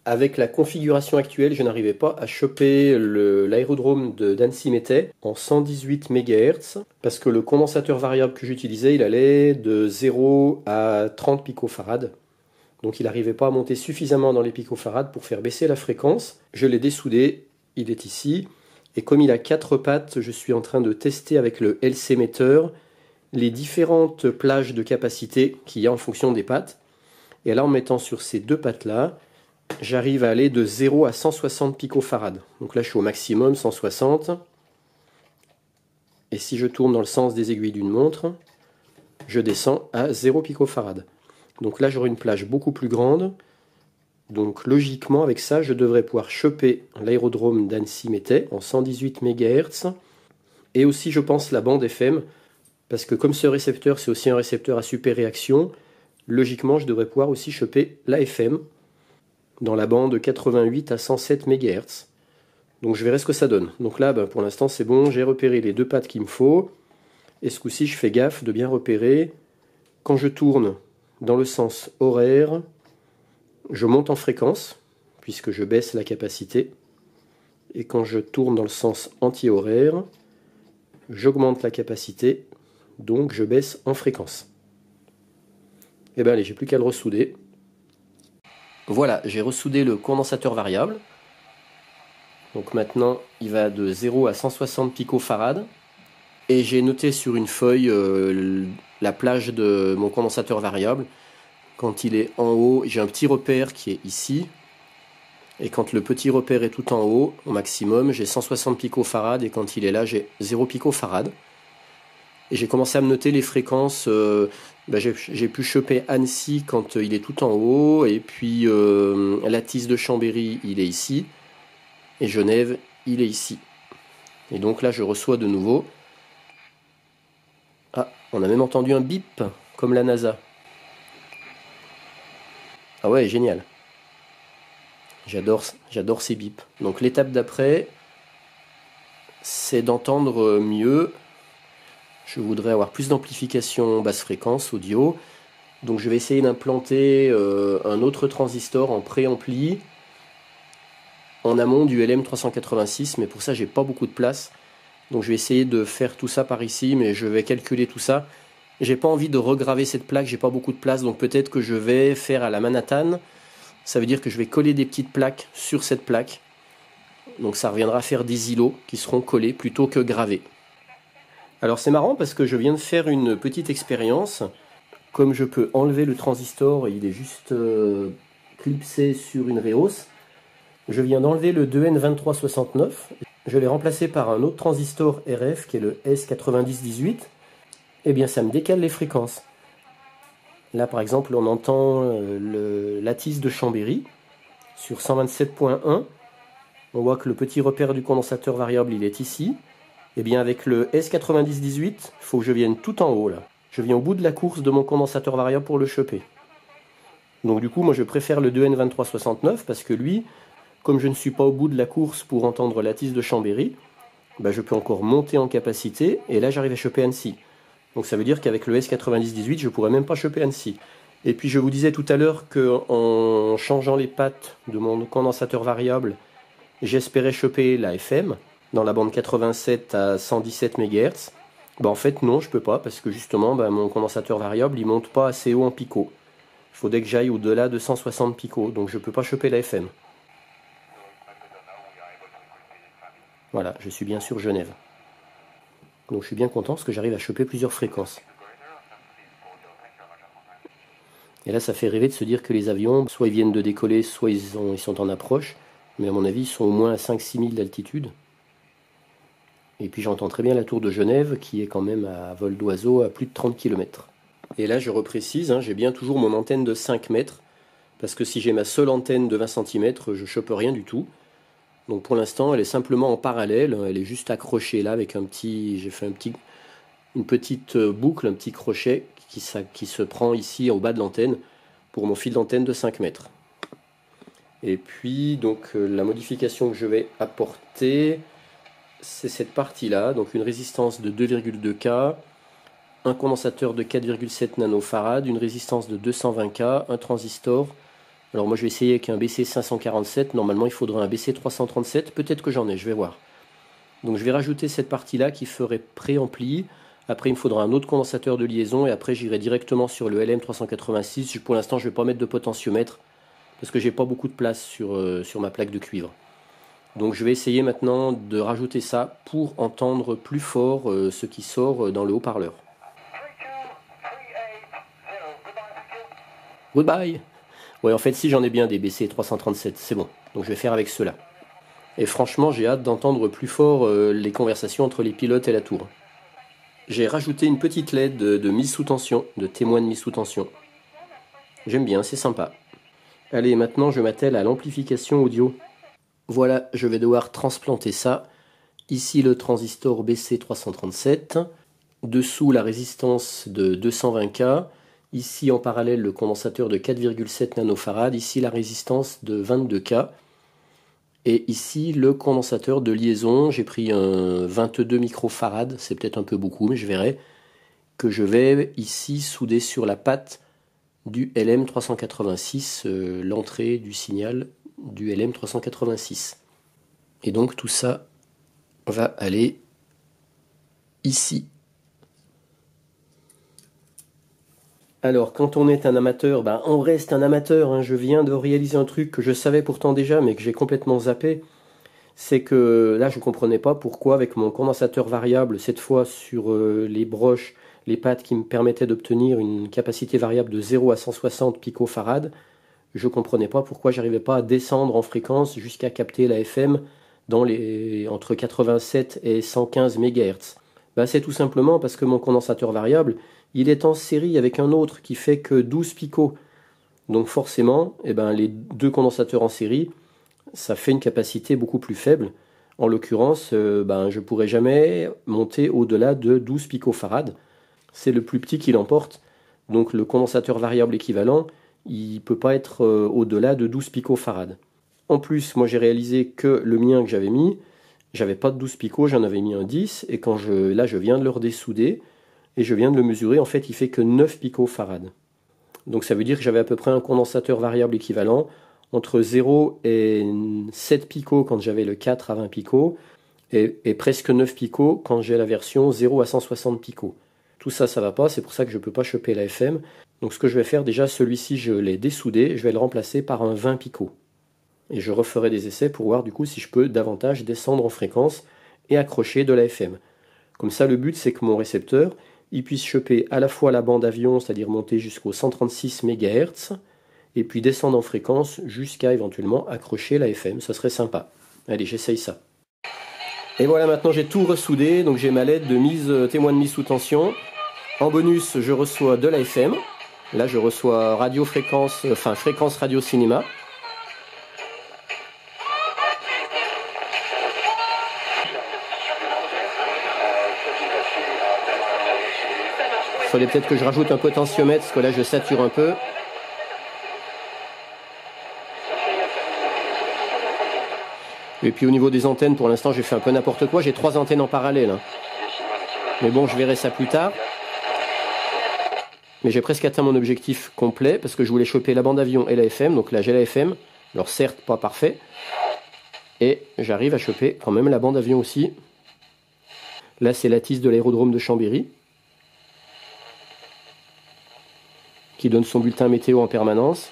Avec la configuration actuelle, je n'arrivais pas à choper l'aérodrome d'Annecy-Mettet en 118 MHz parce que le condensateur variable que j'utilisais, il allait de 0 à 30 picofarads. Donc il n'arrivait pas à monter suffisamment dans les picofarads pour faire baisser la fréquence. Je l'ai dessoudé, il est ici. Et comme il a 4 pattes, je suis en train de tester avec le LC-metteur les différentes plages de capacité qu'il y a en fonction des pattes. Et là, en mettant sur ces 2 pattes-là, j'arrive à aller de 0 à 160 picofarads. Donc là, je suis au maximum, 160. Et si je tourne dans le sens des aiguilles d'une montre, je descends à 0 picofarad. Donc là, j'aurai une plage beaucoup plus grande. Donc logiquement, avec ça, je devrais pouvoir choper l'aérodrome d'Annecy-Mettet en 118 MHz. Et aussi, je pense, la bande FM. Parce que comme ce récepteur, c'est aussi un récepteur à super réaction, logiquement, je devrais pouvoir aussi choper la FM dans la bande 88 à 107 MHz. Donc je verrai ce que ça donne. Donc là, pour l'instant, c'est bon, j'ai repéré les 2 pattes qu'il me faut. Et ce coup-ci, je fais gaffe de bien repérer. Quand je tourne dans le sens horaire, je monte en fréquence, puisque je baisse la capacité. Et quand je tourne dans le sens anti-horaire, j'augmente la capacité, donc je baisse en fréquence. Et bien allez, j'ai plus qu'à le ressouder. Voilà, j'ai ressoudé le condensateur variable. Donc maintenant, il va de 0 à 160 picofarads. Et j'ai noté sur une feuille la plage de mon condensateur variable. Quand il est en haut, j'ai un petit repère qui est ici. Et quand le petit repère est tout en haut, au maximum, j'ai 160 picofarads. Et quand il est là, j'ai 0 picofarad. Et j'ai commencé à me noter les fréquences. J'ai pu choper Annecy quand il est tout en haut. Et puis Latisse de Chambéry, il est ici. Et Genève, il est ici. Et donc là, je reçois de nouveau. Ah, on a même entendu un bip, comme la NASA. Ah ouais, génial. J'adore ces bips. Donc l'étape d'après, c'est d'entendre mieux. Je voudrais avoir plus d'amplification basse fréquence audio. Donc je vais essayer d'implanter un autre transistor en préampli en amont du LM386, mais pour ça j'ai pas beaucoup de place. Donc je vais essayer de faire tout ça par ici, mais je vais calculer tout ça. J'ai pas envie de regraver cette plaque, j'ai pas beaucoup de place, donc peut-être que je vais faire à la Manhattan. Ça veut dire que je vais coller des petites plaques sur cette plaque. Donc ça reviendra à faire des îlots qui seront collés plutôt que gravés. Alors c'est marrant parce que je viens de faire une petite expérience. Comme je peux enlever le transistor, il est juste clipsé sur une réhausse. Je viens d'enlever le 2N2369. Je l'ai remplacé par un autre transistor RF qui est le S9018. Et bien ça me décale les fréquences. Là par exemple on entend le Latisse de Chambéry sur 127.1. On voit que le petit repère du condensateur variable il est ici. Et bien avec le S9018, il faut que je vienne tout en haut là. Je viens au bout de la course de mon condensateur variable pour le choper. Donc du coup moi je préfère le 2N2369 parce que lui, comme je ne suis pas au bout de la course pour entendre Latisse de Chambéry, je peux encore monter en capacité et là j'arrive à choper Annecy. Donc ça veut dire qu'avec le S9018 je ne pourrais même pas choper Annecy. Et puis je vous disais tout à l'heure qu'en changeant les pattes de mon condensateur variable, j'espérais choper la FM dans la bande 87 à 117 MHz. En fait non, je peux pas parce que justement mon condensateur variable il monte pas assez haut en picot. Il faudrait que j'aille au-delà de 160 picots, donc je peux pas choper la FM. Voilà, je suis bien sur Genève. Donc je suis bien content parce que j'arrive à choper plusieurs fréquences. Et là ça fait rêver de se dire que les avions, soit ils viennent de décoller, soit ils sont en approche. Mais à mon avis ils sont au moins à 5-6 000 d'altitude. Et puis j'entends très bien la tour de Genève qui est quand même à vol d'oiseau à plus de 30 km. Et là je reprécise, j'ai bien toujours mon antenne de 5 mètres. Parce que si j'ai ma seule antenne de 20 cm, je chope rien du tout. Donc pour l'instant elle est simplement en parallèle, elle est juste accrochée là avec j'ai fait une petite boucle, un petit crochet qui se prend ici au bas de l'antenne pour mon fil d'antenne de 5 mètres. Et puis donc la modification que je vais apporter, c'est cette partie-là, donc une résistance de 2,2K, un condensateur de 4,7 nanofarad, une résistance de 220K, un transistor, Alors moi je vais essayer avec un BC 547, normalement il faudra un BC 337, peut-être que j'en ai, je vais voir. Donc je vais rajouter cette partie-là qui ferait préampli. Après il me faudra un autre condensateur de liaison et après j'irai directement sur le LM386. Pour l'instant je ne vais pas mettre de potentiomètre parce que j'ai pas beaucoup de place sur ma plaque de cuivre. Donc je vais essayer maintenant de rajouter ça pour entendre plus fort ce qui sort dans le haut-parleur. Goodbye. Ouais, en fait si j'en ai bien des BC 337, c'est bon. Donc je vais faire avec ceux-là. Et franchement j'ai hâte d'entendre plus fort les conversations entre les pilotes et la tour. J'ai rajouté une petite LED de mise sous tension, de témoin de mise sous tension. J'aime bien, c'est sympa. Allez, maintenant je m'attelle à l'amplification audio. Voilà, je vais devoir transplanter ça. Ici le transistor BC337. Dessous la résistance de 220K. Ici en parallèle le condensateur de 4,7 nanofarad. Ici la résistance de 22K. Et ici le condensateur de liaison. J'ai pris un 22 microfarad. C'est peut-être un peu beaucoup, mais je verrai. Que je vais ici souder sur la patte du LM386, l'entrée du signal du LM386. Et donc tout ça va aller ici. Alors quand on est un amateur, on reste un amateur, hein. Je viens de réaliser un truc que je savais pourtant déjà mais que j'ai complètement zappé. C'est que là je ne comprenais pas pourquoi avec mon condensateur variable, cette fois sur les broches, les pattes qui me permettaient d'obtenir une capacité variable de 0 à 160 picofarad, je ne comprenais pas pourquoi j'arrivais pas à descendre en fréquence jusqu'à capter la FM entre 87 et 115 MHz. C'est tout simplement parce que mon condensateur variable, il est en série avec un autre qui fait que 12 picots. Donc forcément, les deux condensateurs en série, ça fait une capacité beaucoup plus faible. En l'occurrence, je ne pourrai jamais monter au-delà de 12 picofarad. C'est le plus petit qui l'emporte. Donc le condensateur variable équivalent, il ne peut pas être au-delà de 12 picofarad. En plus, moi j'ai réalisé que le mien que j'avais mis, j'avais pas de 12 picots, j'en avais mis un 10. Et là je viens de le redessouder et je viens de le mesurer. En fait, il fait que 9 picofarad. Donc ça veut dire que j'avais à peu près un condensateur variable équivalent entre 0 et 7 picots quand j'avais le 4 à 20 picots et presque 9 picots quand j'ai la version 0 à 160 picots. Tout ça, ça va pas, c'est pour ça que je ne peux pas choper la FM. Donc ce que je vais faire, déjà celui-ci je l'ai dessoudé, je vais le remplacer par un 20 picots. Et je referai des essais pour voir du coup si je peux davantage descendre en fréquence et accrocher de la FM. Comme ça, le but c'est que mon récepteur, il puisse choper à la fois la bande avion, c'est-à-dire monter jusqu'aux 136 MHz, et puis descendre en fréquence jusqu'à éventuellement accrocher la FM. Ça serait sympa. Allez, j'essaye ça. Et voilà, maintenant j'ai tout ressoudé, donc j'ai ma LED de témoin de mise sous tension. En bonus, je reçois de la FM. Là, je reçois fréquence radio cinéma. Il fallait peut-être que je rajoute un potentiomètre, parce que là, je sature un peu. Et puis au niveau des antennes, pour l'instant, j'ai fait un peu n'importe quoi. J'ai 3 antennes en parallèle. Mais bon, je verrai ça plus tard. Mais j'ai presque atteint mon objectif complet parce que je voulais choper la bande avion et la FM. Donc là, j'ai la FM. Alors certes, pas parfait. Et j'arrive à choper quand même la bande avion aussi. Là, c'est la tisse de l'aérodrome de Chambéry qui donne son bulletin météo en permanence.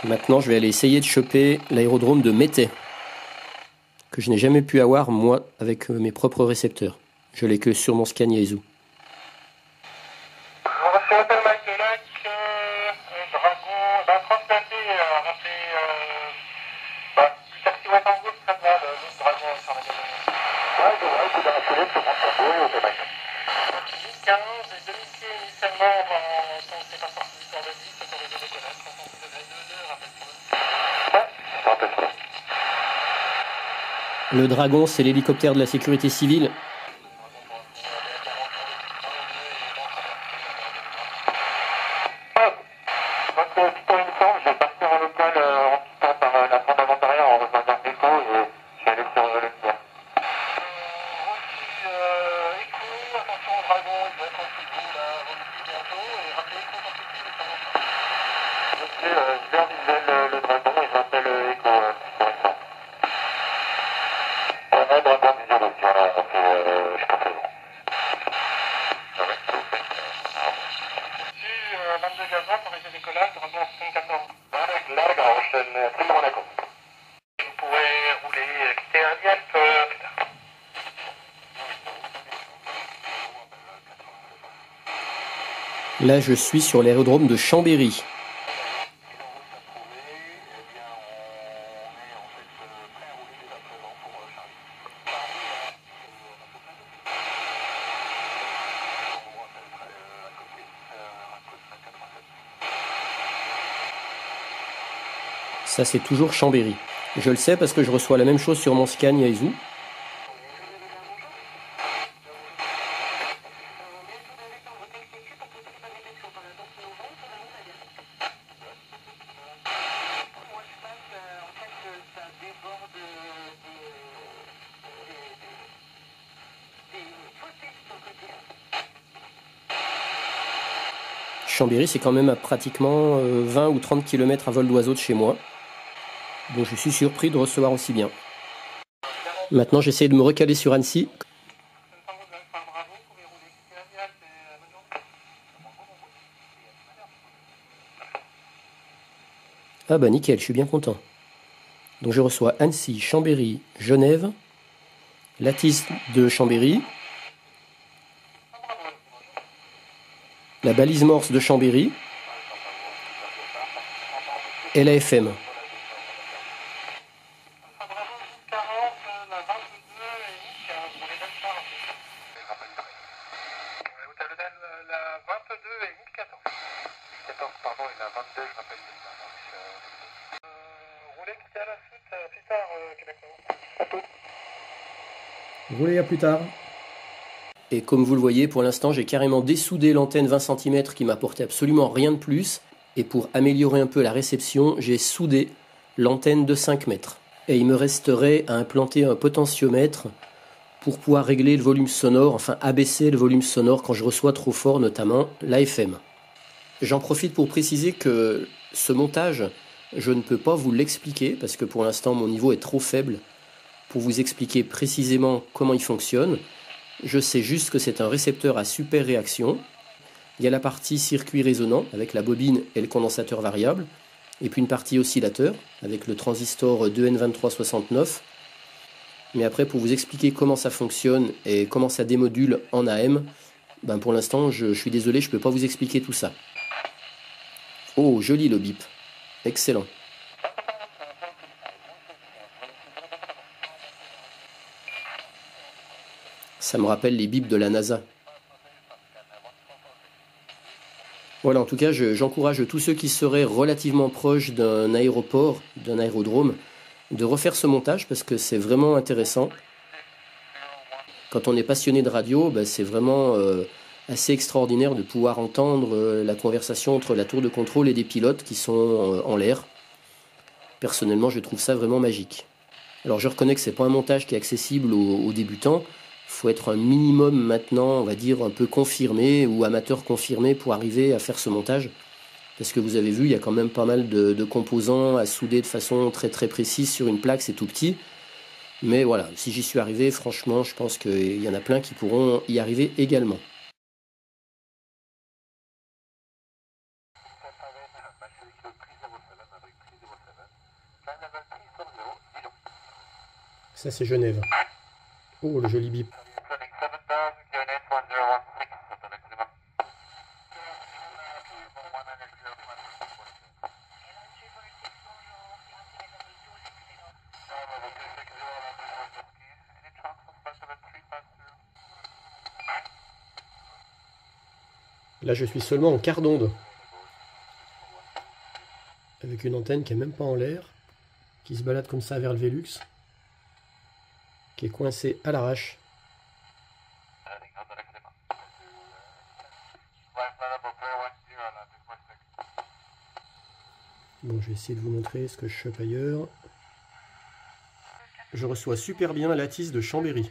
Maintenant, je vais aller essayer de choper l'aérodrome de Mété, que je n'ai jamais pu avoir, moi, avec mes propres récepteurs. Je l'ai que sur mon Scania Yaesu. Le Dragon, c'est l'hélicoptère de la sécurité civile. Le dragon, il s'appelle Echo. On a dragon visuel aussi, on fait jusqu'à présent. Si 22 gazons pour essayer décollage, dragon 74. Là, on enchaîne plus loin la côte. Vous pouvez rouler, quitter un Dieppe plus tard. Là, je suis sur l'aérodrome de Chambéry. Ça, c'est toujours Chambéry. Je le sais parce que je reçois la même chose sur mon Scania Yaesu. Chambéry, c'est quand même à pratiquement 20 ou 30 km à vol d'oiseau de chez moi. Donc je suis surpris de recevoir aussi bien. Maintenant, j'essaie de me recaler sur Annecy. Ah bah nickel, je suis bien content. Donc je reçois Annecy, Chambéry, Genève, Latisse de Chambéry, la balise morse de Chambéry et la FM. Roulez, à plus tard. Et comme vous le voyez, pour l'instant, j'ai carrément dessoudé l'antenne 20 cm qui m'apportait absolument rien de plus. Et pour améliorer un peu la réception, j'ai soudé l'antenne de 5 mètres. Et il me resterait à implanter un potentiomètre pour pouvoir régler le volume sonore, enfin abaisser le volume sonore quand je reçois trop fort, notamment l'AFM. J'en profite pour préciser que ce montage, je ne peux pas vous l'expliquer parce que pour l'instant mon niveau est trop faible pour vous expliquer précisément comment il fonctionne. Je sais juste que c'est un récepteur à super réaction. Il y a la partie circuit résonant avec la bobine et le condensateur variable, et puis une partie oscillateur avec le transistor 2N2369. Mais après, pour vous expliquer comment ça fonctionne et comment ça démodule en AM, ben pour l'instant, je suis désolé, je ne peux pas vous expliquer tout ça. Oh, joli le bip. Excellent. Ça me rappelle les bips de la NASA. Voilà, en tout cas, j'encourage tous ceux qui seraient relativement proches d'un aéroport, d'un aérodrome, de refaire ce montage parce que c'est vraiment intéressant. Quand on est passionné de radio, ben c'est vraiment assez extraordinaire de pouvoir entendre la conversation entre la tour de contrôle et des pilotes qui sont en l'air. Personnellement, je trouve ça vraiment magique. Alors je reconnais que c'est pas un montage qui est accessible aux débutants. Il faut être un minimum maintenant, on va dire, un peu confirmé ou amateur confirmé pour arriver à faire ce montage. Parce que vous avez vu, il y a quand même pas mal de composants à souder de façon très très précise sur une plaque, c'est tout petit. Mais voilà, si j'y suis arrivé, franchement, je pense qu'il y en a plein qui pourront y arriver également. Ça c'est Genève. Oh, le joli bip. Là, je suis seulement en quart d'onde. Avec une antenne qui est même pas en l'air, qui se balade comme ça vers le Velux, qui est coincée à l'arrache. Bon, je vais essayer de vous montrer ce que je chope ailleurs. Je reçois super bien la Latisse de Chambéry.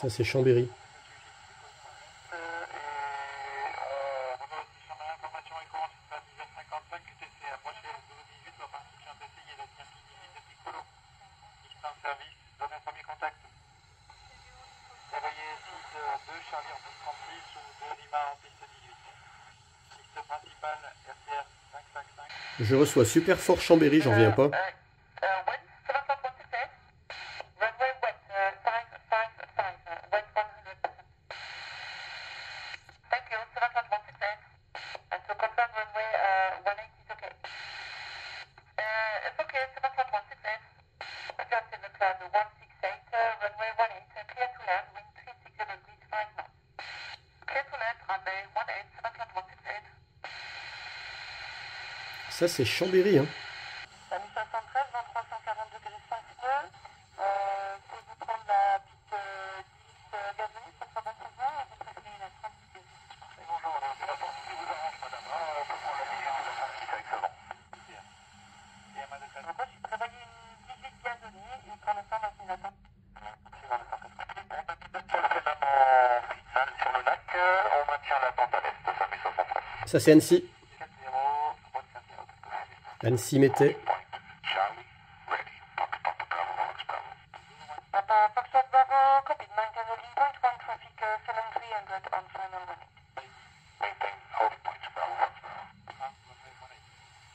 Ça c'est Chambéry. Je reçois super fort Chambéry, j'en reviens pas. Ça c'est Chambéry, hein. La 1513, 2340 degrés 5 nœuds. Pouvez-vous prendre la petite 10 gazonnée, ça sera bon pour vous, et vous préférez la 36 gazonnée. Bonjour, c'est la porte qui vous arrange, madame. On peut prendre la meilleure de la 36 avec ce vent. Et à ma de cas. Moi, j'ai prévoyé une 18 gazonnée, et pour l'instant, on va attendre. C'est dans le sens. Sur le lac, on maintient la pente à l'est, ça fait 73. Ça c'est Annecy. Annecy Mété.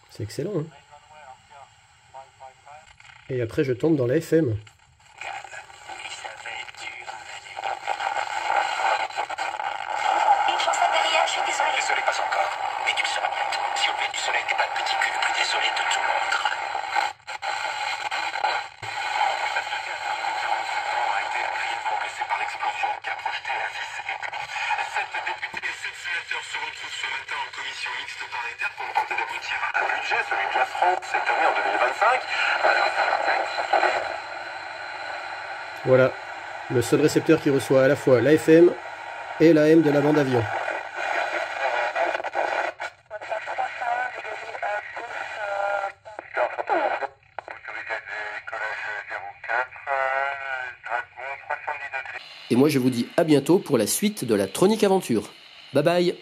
C'est excellent, hein. Et après je tombe dans la FM. Désolé, pas encore. Mais tu le seras bientôt. Si au lever du soleil, t'es pas le petit cul le plus désolé de tout le monde. A été grièvement blessé par l'explosion qui a projeté à 10 éclats. 7 députés et 7 sénateurs se retrouvent ce matin en commission mixte paritaire pour tenter d'aboutir à un budget, celui de la France, cette année en 2025. Voilà, le seul récepteur qui reçoit à la fois la FM et la M de la bande avion. Et moi je vous dis à bientôt pour la suite de la Tronic Aventure. Bye bye.